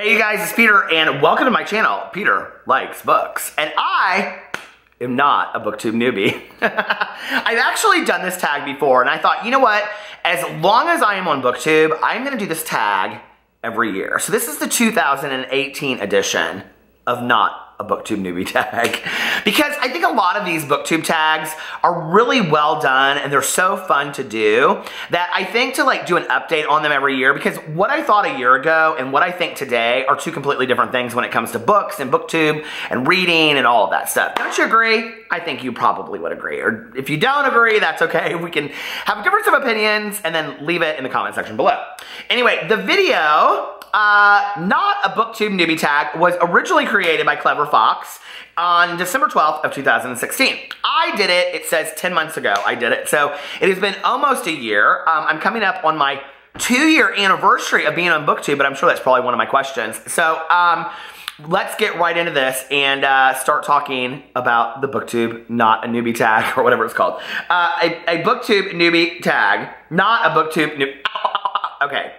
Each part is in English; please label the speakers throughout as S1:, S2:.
S1: Hey you guys, it's Peter and welcome to my channel, Peter Likes Books. And I am not a Booktube newbie. I've actually done this tag before and I thought, you know what? As long as I am on Booktube, I'm gonna do this tag every year. So this is the 2018 edition of Not a Booktube newbie tag. Because I think a lot of these Booktube tags are really well done and they're so fun to do that I think to like do an update on them every year, because what I thought a year ago and what I think today are two completely different things when it comes to books and Booktube and reading and all of that stuff. Don't you agree? I think you probably would agree. Or if you don't agree, that's okay. We can have a difference of opinions and then leave it in the comment section below. Anyway, the video, Not a Booktube newbie tag, was originally created by Clever Fox on December 12th of 2016. I did it, it says 10 months ago I did it, so it has been almost a year. I'm coming up on my 2-year anniversary of being on Booktube, but I'm sure that's probably one of my questions. So let's get right into this and start talking about the Booktube Not a Newbie tag, or whatever it's called. A Booktube newbie tag, not a Booktube newbie. Okay.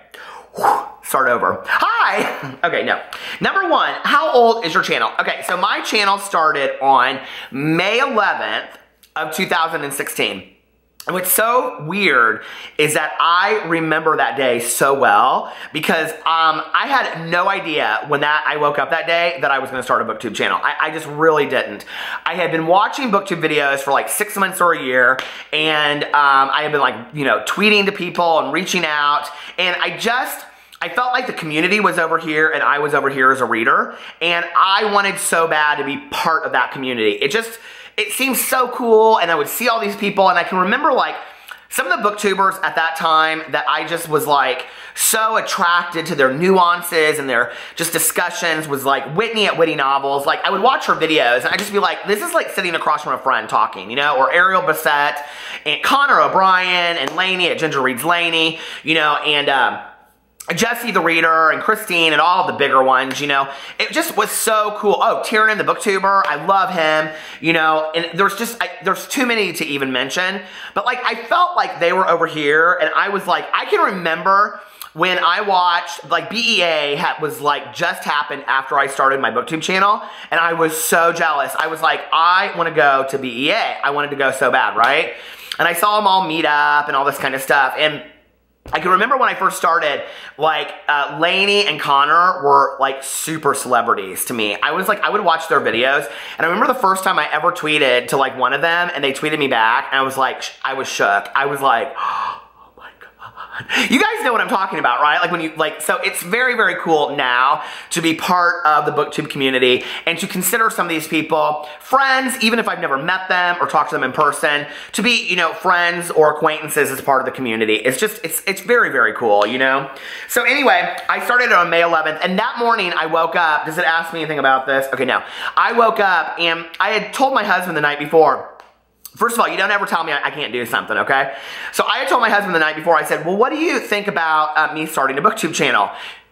S1: Start over. Hi! Okay, no. Number one, how old is your channel? Okay, so my channel started on May 11th of 2016. And what's so weird is that I remember that day so well because I had no idea when I woke up that day that I was gonna start a Booktube channel. I just really didn't. I had been watching Booktube videos for like 6 months or a year, and I had been like, you know, tweeting to people and reaching out, and I felt like the community was over here and I was over here as a reader, and I wanted so bad to be part of that community. It seemed so cool, and I would see all these people, and I can remember like some of the booktubers at that time that I just was like so attracted to their nuances and their just discussions was like Whitney at Witty Novels. Like I would watch her videos and I'd just be like, this is like sitting across from a friend talking, you know, or Ariel Bassett and Connor O'Brien and Lainey at Ginger Reads Lainey, you know, and Jesse the Reader and Christine and all the bigger ones, you know. It just was so cool. Oh, Tiernan the Booktuber, I love him, you know, and there's too many to even mention, but like I felt like they were over here and I was like, I can remember when I watched, like BEA was like just happened after I started my Booktube channel, and I was so jealous. I was like, I want to go to BEA. I wanted to go so bad, right? And I saw them all meet up and all this kind of stuff, and I can remember when I first started, like, Lainey and Connor were, like, super celebrities to me. I would watch their videos, and I remember the first time I ever tweeted to, like, one of them, and they tweeted me back, and I was like, I was shook. I was like, oh my God. You guys know what I'm talking about, right? Like, when you, like, so it's very, very cool now to be part of the Booktube community and to consider some of these people friends, even if I've never met them or talked to them in person, to be, you know, friends or acquaintances as part of the community. It's just, it's very, very cool, you know? So anyway, I started on May 11th, and that morning I woke up. Does it ask me anything about this? Okay, no. I woke up and I had told my husband the night before, first of all, you don't ever tell me I can't do something, okay? So I had told my husband the night before, I said, well, what do you think about me starting a Booktube channel?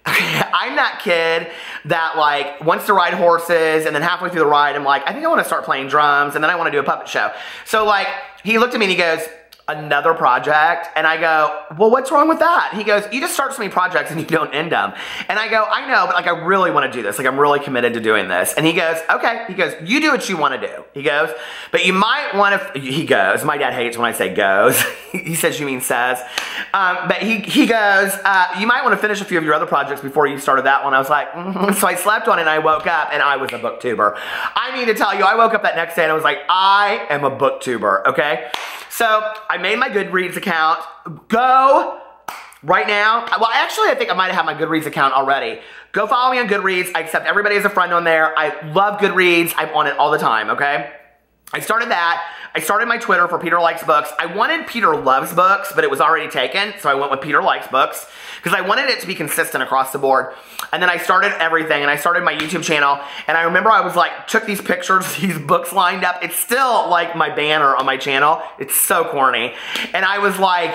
S1: Okay, I'm that kid that like wants to ride horses, and then halfway through the ride, I'm like, I think I want to start playing drums, and then I want to do a puppet show. So like, he looked at me and he goes, another project? And I go, well, what's wrong with that? He goes, you just start so many projects and you don't end them. And I go, I know, but like I really want to do this. Like I'm really committed to doing this. And he goes, okay. He goes, you do what you want to do. He goes, but you might want to, he goes, my dad hates when I say goes. He says you mean says. But he goes, you might want to finish a few of your other projects before you started that one. I was like, So I slept on it and I woke up and I was a booktuber. I need to tell you, I woke up that next day and I was like, I am a booktuber, okay? So I made my Goodreads account. Go right now. Well, actually, I think I might have my Goodreads account already. Go follow me on Goodreads. I accept everybody as a friend on there. I love Goodreads. I'm on it all the time, okay? I started that. I started my Twitter for Peter Likes Books. I wanted Peter Loves Books, but it was already taken, so I went with Peter Likes Books because I wanted it to be consistent across the board. And then I started everything, and I started my YouTube channel, and I remember I was like, took these pictures, these books lined up. It's still like my banner on my channel. It's so corny. And I was like,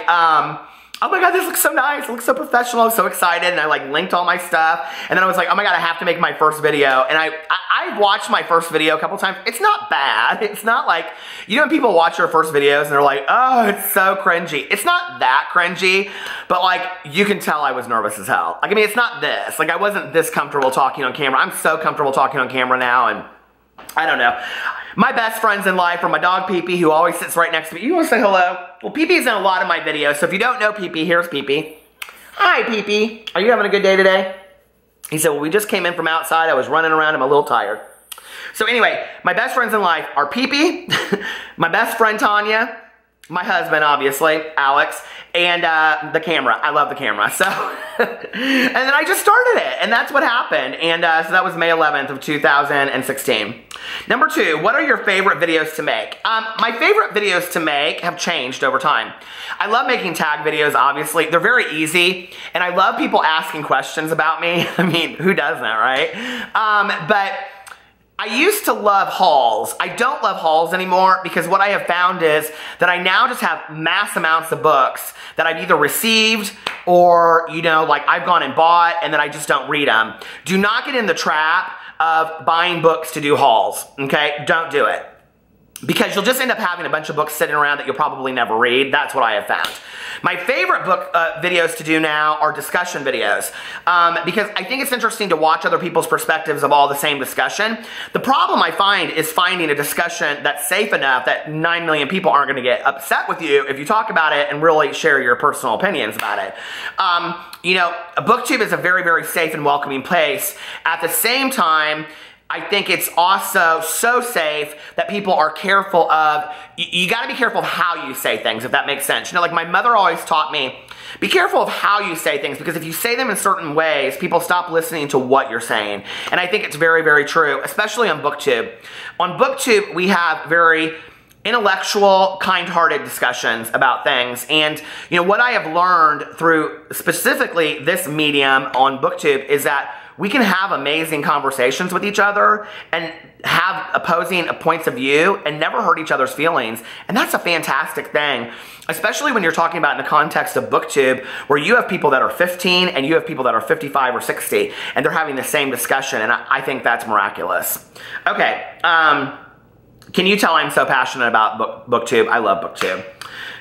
S1: oh my God, this looks so nice. It looks so professional. I was so excited, and I like linked all my stuff. And then I was like, oh my God, I have to make my first video. And I watched my first video a couple times. It's not bad. It's not like, you know when people watch your first videos and they're like, oh, it's so cringy. It's not that cringy, but like, you can tell I was nervous as hell. Like, I mean, it's not this. Like, I wasn't this comfortable talking on camera. I'm so comfortable talking on camera now, and I don't know. My best friends in life are my dog Pee-Pee, who always sits right next to me. You want to say hello? Well, Pee-Pee's in a lot of my videos, so if you don't know Pee-Pee, here's Pee-Pee. Hi, Pee-Pee. Are you having a good day today? He said, well, we just came in from outside. I was running around. I'm a little tired. So anyway, my best friends in life are Pee-Pee, my best friend Tanya, my husband, obviously, Alex, and the camera. I love the camera. So, and then I just started it, and that's what happened. And so that was May 11th of 2016. Number 2, what are your favorite videos to make? My favorite videos to make have changed over time. I love making tag videos, obviously. They're very easy, and I love people asking questions about me. I mean, who doesn't, right? But I used to love hauls. I don't love hauls anymore because what I have found is that I now just have mass amounts of books that I've either received or, you know, like I've gone and bought and then I just don't read them. Do not get in the trap of buying books to do hauls, okay? Don't do it. Because you'll just end up having a bunch of books sitting around that you'll probably never read. That's what I have found. My favorite book videos to do now are discussion videos because I think it's interesting to watch other people's perspectives of all the same discussion. The problem I find is finding a discussion that's safe enough that 9 million people aren't going to get upset with you if you talk about it and really share your personal opinions about it. You know, Booktube is a very, very safe and welcoming place. At the same time, I think it's also so safe that people are careful of, you gotta be careful of how you say things, if that makes sense. You know, like my mother always taught me, be careful of how you say things, because if you say them in certain ways, people stop listening to what you're saying. And I think it's very, very true, especially on Booktube. On Booktube, we have very intellectual, kind-hearted discussions about things. And, you know, what I have learned through specifically this medium on Booktube is that we can have amazing conversations with each other and have opposing points of view and never hurt each other's feelings. And that's a fantastic thing, especially when you're talking about in the context of Booktube, where you have people that are 15 and you have people that are 55 or 60, and they're having the same discussion, and I think that's miraculous. Okay, can you tell I'm so passionate about Booktube? I love Booktube.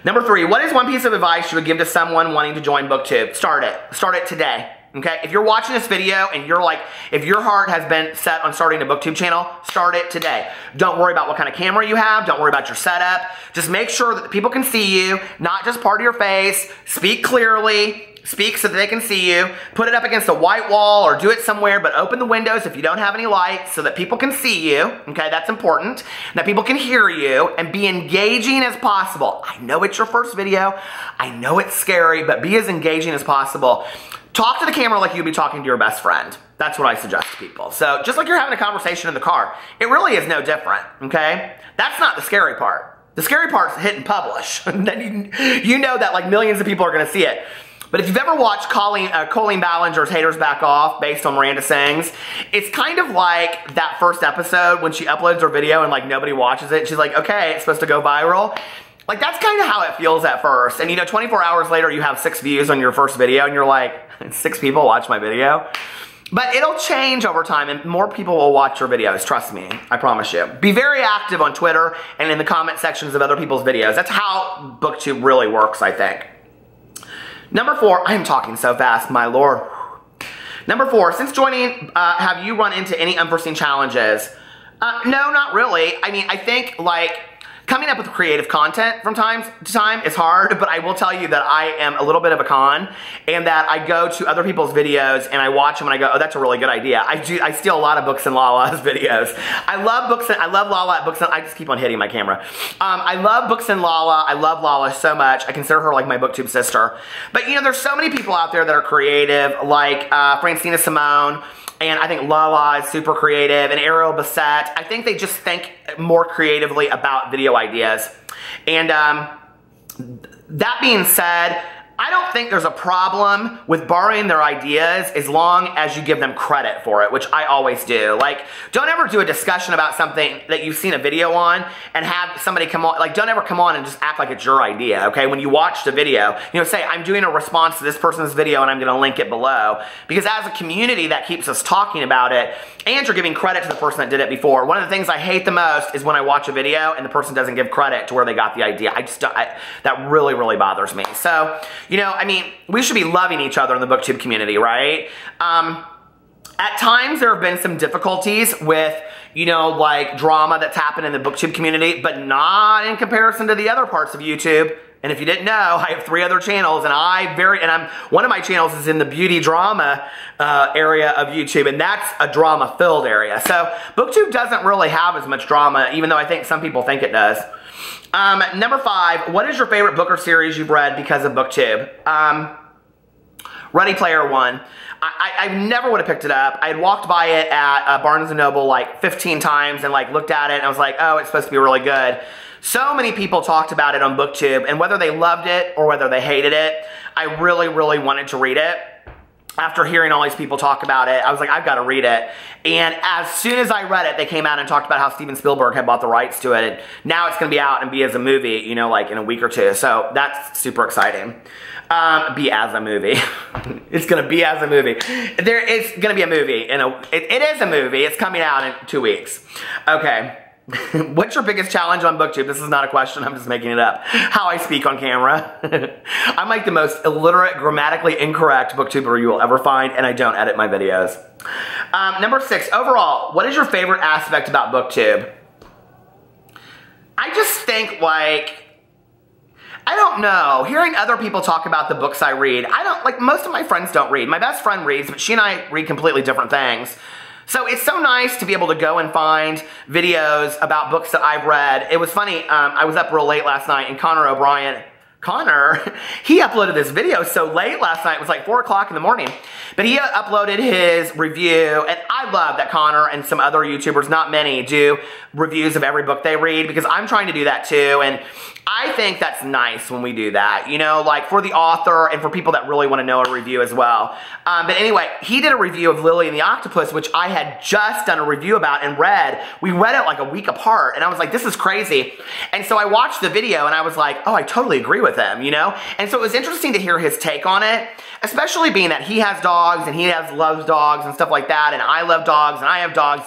S1: Number 3, what is one piece of advice you would give to someone wanting to join Booktube? Start it. Start it today. Okay, if you're watching this video and you're like, if your heart has been set on starting a Booktube channel, start it today. Don't worry about what kind of camera you have. Don't worry about your setup. Just make sure that people can see you, not just part of your face. Speak clearly. Speak so that they can see you. Put it up against a white wall or do it somewhere, but open the windows if you don't have any lights so that people can see you. Okay, that's important. That people can hear you, and be engaging as possible. I know it's your first video. I know it's scary, but be as engaging as possible. Talk to the camera like you'd be talking to your best friend. That's what I suggest to people. So just like you're having a conversation in the car, it really is no different, okay? That's not the scary part. The scary part is hit and publish. Then you know that like millions of people are gonna see it. But if you've ever watched Colleen Ballinger's Haters Back Off based on Miranda Sings, it's kind of like that first episode when she uploads her video and like nobody watches it. She's like, okay, it's supposed to go viral. Like that's kind of how it feels at first. And you know, 24 hours later you have 6 views on your first video and you're like, 6 people watch my video? But it'll change over time and more people will watch your videos, trust me, I promise you. Be very active on Twitter and in the comment sections of other people's videos. That's how Booktube really works, I think. Number 4, I am talking so fast, my lord. Number 4, since joining, have you run into any unforeseen challenges? No, not really. I mean, I think like coming up with creative content from time to time is hard, but I will tell you that I am a little bit of a con, and that I go to other people's videos and I watch them and I go, oh, that's a really good idea. I steal a lot of Books and Lala's videos. I love Books and I love Lala at Books and I just keep on hitting my camera. I love Books and Lala. I love Lala so much. I consider her like my Booktube sister. But you know, there's so many people out there that are creative, like Francina Simone. And I think Lala is super creative, and Ariel Bassett. I think they just think more creatively about video ideas. And that being said, I don't think there's a problem with borrowing their ideas as long as you give them credit for it, which I always do. Like, don't ever do a discussion about something that you've seen a video on and have somebody come on, like, don't ever come on and just act like it's your idea, okay? When you watch the video, you know, say, I'm doing a response to this person's video and I'm gonna link it below. Because as a community, that keeps us talking about it, and you're giving credit to the person that did it before. One of the things I hate the most is when I watch a video and the person doesn't give credit to where they got the idea. That really, really bothers me. So, you know, I mean, we should be loving each other in the Booktube community, right? At times, there have been some difficulties with, you know, like drama that's happened in the Booktube community, but not in comparison to the other parts of YouTube. And if you didn't know, I have 3 other channels, and one of my channels is in the beauty drama area of YouTube, and that's a drama-filled area. So Booktube doesn't really have as much drama, even though I think some people think it does. Number 5, what is your favorite book or series you've read because of Booktube? Ready Player One. I never would have picked it up. I had walked by it at Barnes & Noble like 15 times and like looked at it and I was like, oh, it's supposed to be really good. So many people talked about it on Booktube, and whether they loved it or whether they hated it, I really, really wanted to read it. After hearing all these people talk about it, I was like, I've got to read it. And as soon as I read it, they came out and talked about how Steven Spielberg had bought the rights to it. And now it's going to be out and be as a movie, you know, like in a week or 2. So that's super exciting. Be as a movie. It's going to be as a movie. There is going to be a movie. It is a movie. It's coming out in 2 weeks. Okay. What's your biggest challenge on Booktube? This is not a question, I'm just making it up. How I speak on camera. I'm like the most illiterate, grammatically incorrect Booktuber you will ever find, and I don't edit my videos. Number 6, overall, what is your favorite aspect about Booktube? I just think, like, I don't know. Hearing other people talk about the books I read, most of my friends don't read. My best friend reads, but she and I read completely different things. So it's so nice to be able to go and find videos about books that I've read. It was funny, I was up real late last night and Connor, he uploaded this video so late last night. It was like 4 o'clock in the morning. But he uploaded his review, and I love that Connor and some other YouTubers, not many, do reviews of every book they read, because I'm trying to do that too, and I think that's nice when we do that, you know, like for the author and for people that really want to know a review as well. But anyway, he did a review of Lily and the Octopus, which I had just done a review about and read. We read it like a week apart, and I was like, this is crazy. And so I watched the video, and I was like, oh, I totally agree with him, you know? And so it was interesting to hear his take on it, especially being that he has dogs, and he loves dogs and stuff like that, and I love dogs, and I have dogs.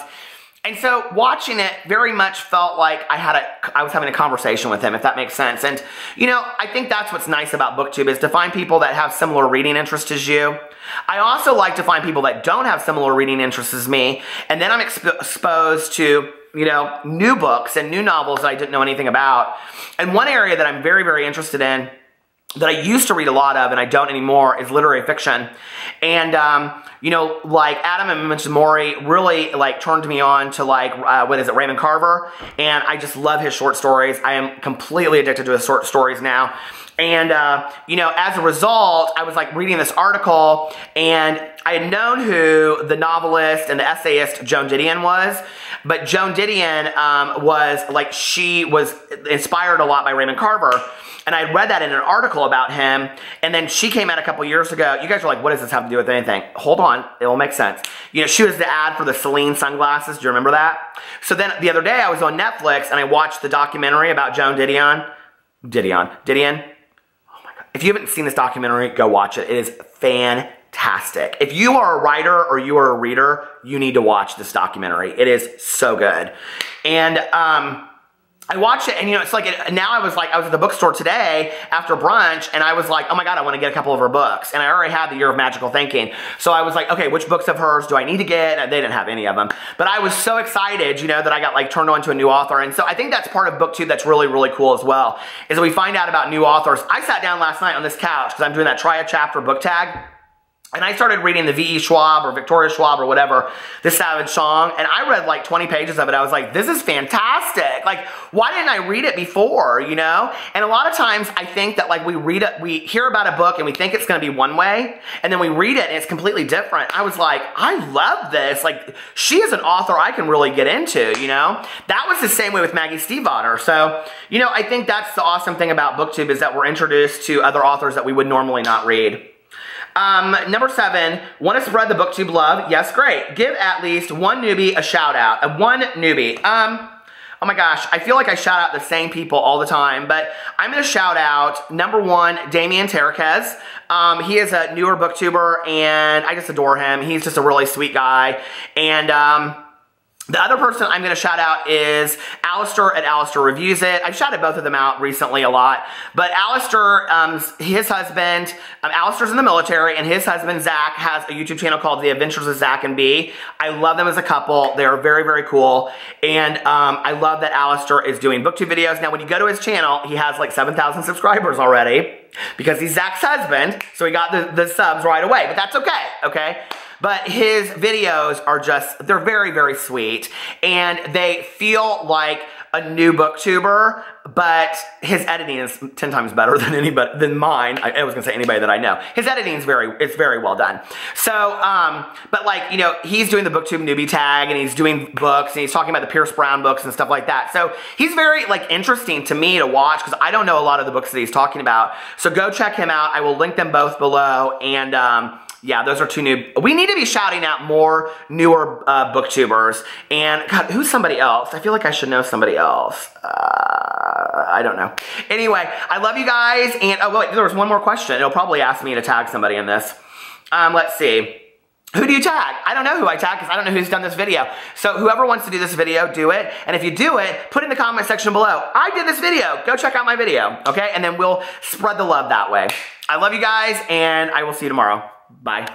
S1: And so watching it very much felt like I was having a conversation with him, if that makes sense. And, you know, I think that's what's nice about Booktube, is to find people that have similar reading interests as you. I also like to find people that don't have similar reading interests as me, and then I'm exposed to, you know, new books and new novels that I didn't know anything about. And one area that I'm very, very interested in, that I used to read a lot of and I don't anymore, is literary fiction. And, you know, like Adam and Mori really like turned me on to like, Raymond Carver. And I just love his short stories. I am completely addicted to his short stories now. And, you know, as a result, I was like reading this article, and I had known who the novelist and the essayist Joan Didion was, but Joan Didion she was inspired a lot by Raymond Carver. And I read that in an article about him, and then she came out a couple years ago. You guys are like, what does this have to do with anything? Hold on, it will make sense. You know, she was the ad for the Celine sunglasses. Do you remember that? So then the other day I was on Netflix, and I watched the documentary about Joan Didion. Didion. Oh my God. If you haven't seen this documentary, go watch it. It is fantastic. If you are a writer or you are a reader, you need to watch this documentary. It is so good. And, I watched it, and you know, it's like, now I was at the bookstore today after brunch, and I was like, oh my God, I want to get a couple of her books. And I already had The Year of Magical Thinking. So I was like, okay, which books of hers do I need to get? And they didn't have any of them. But I was so excited, you know, that I got like turned on to a new author. And so I think that's part of Booktube that's really, really cool as well, is that we find out about new authors. I sat down last night on this couch, because I'm doing that Try a Chapter book tag. And I started reading the V.E. Schwab or Victoria Schwab or whatever, The Savage Song, and I read like 20 pages of it. I was like, this is fantastic. Like, why didn't I read it before, you know? And a lot of times I think that like we hear about a book and we think it's going to be one way, and then we read it and it's completely different. I was like, I love this. Like, she is an author I can really get into, you know? That was the same way with Maggie Stiefvater. So, you know, I think that's the awesome thing about BookTube is that we're introduced to other authors that we would normally not read. Number 7, want to spread the BookTube love? Yes, great. Give at least one newbie a shout out. One newbie. Oh my gosh, I feel like I shout out the same people all the time, but I'm going to shout out, number 1, Damien Terquez. He is a newer booktuber, and I just adore him. He's just a really sweet guy. And, the other person I'm going to shout out is Alistair at Alistair Reviews It. I've shouted both of them out recently a lot. But Alistair, his husband, Alistair's in the military, and his husband, Zach, has a YouTube channel called The Adventures of Zach and B. I love them as a couple. They're very, very cool. And I love that Alistair is doing BookTube videos. Now, when you go to his channel, he has like 7,000 subscribers already because he's Zach's husband. So he got the subs right away. But that's okay, okay? But his videos are just, they're very, very sweet. And they feel like a new booktuber, but his editing is 10 times better than mine. I was gonna say anybody that I know. His editing is very well done. So, but like, you know, he's doing the BookTube Newbie tag, and he's doing books, and he's talking about the Pierce Brown books and stuff like that. So he's very like interesting to me to watch because I don't know a lot of the books that he's talking about. So go check him out. I will link them both below. And yeah, those are 2 new. We need to be shouting out more newer booktubers. And God, who's somebody else? I feel like I should know somebody else. I don't know. Anyway, I love you guys. And oh wait, there was one more question. It'll probably ask me to tag somebody in this. Let's see. Who do you tag? I don't know who I tag because I don't know who's done this video. So whoever wants to do this video, do it. And if you do it, put in the comment section below, I did this video. Go check out my video, okay? And then we'll spread the love that way. I love you guys, and I will see you tomorrow. Bye.